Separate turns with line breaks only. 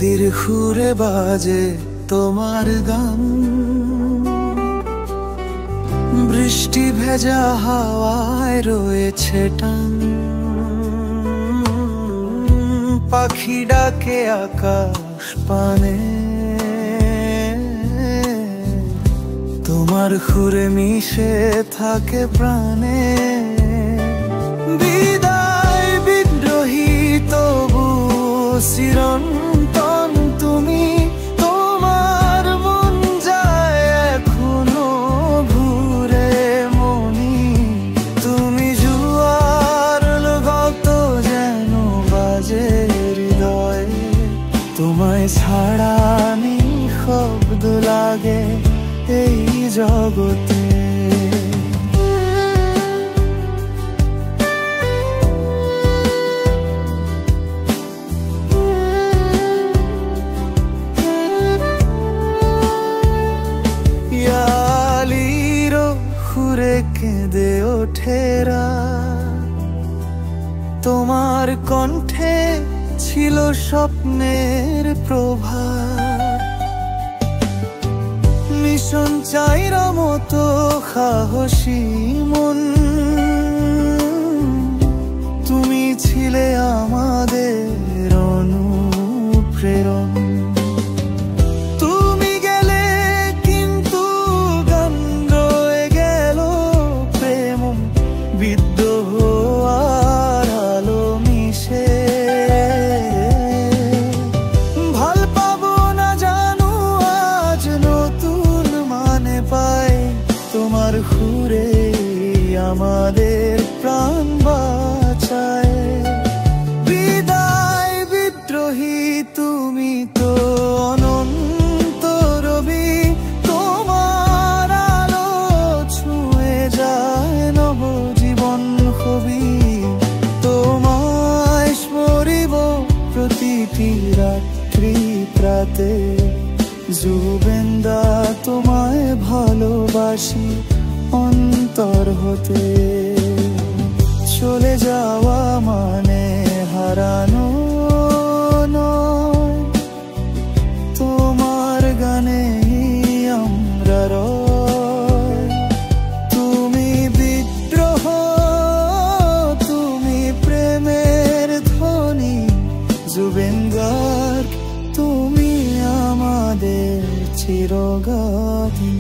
নদীর সুরে বাজে তোমার গান, বৃষ্টি ভেজা হাওয়ায় রয়েছে টান, পাখি ডাকে আকাশ পানে, তোমার সুরে মিশে থাকে প্রাণে। বিদায় বিদ্রোহী তবু চিরন্তন তুমি, তোমার মন যায় এখনো ঘুরে মনি। তুমি জুয়ার গত যেন বাজে হৃদয়, তোমায় ছাড়া নিঃশব্দ লাগে এই জগতে। সুরে কেঁদে ওঠেরা, তোমার কণ্ঠে ছিল স্বপ্নের প্রভা, মিশন চাইরা মতো সাহসী মন, তুমি ছিলে আমাদের অনুপ্রেরণ। তোমার সুরে আমাদের প্রাণ বাঁচায়। বিদায় বিদ্রোহী তুমি তো অনন্ত রবি, তোমার আলো ছুঁয়ে যায় নব জীবন কবি। তোমায় স্মরিব প্রতিটি রাত্রি প্রাতে, জুবেন্দা তোমায় ভালোবাসি অন্তর হতে। চলে যাওয়া মানে হারানো নয়, তোমার গানে আমরা রয়। তুমি বিদ্রোহ, তুমি প্রেমের ধ্বনি, জুবেন্দার তুমি আমাদের চিরগাথী।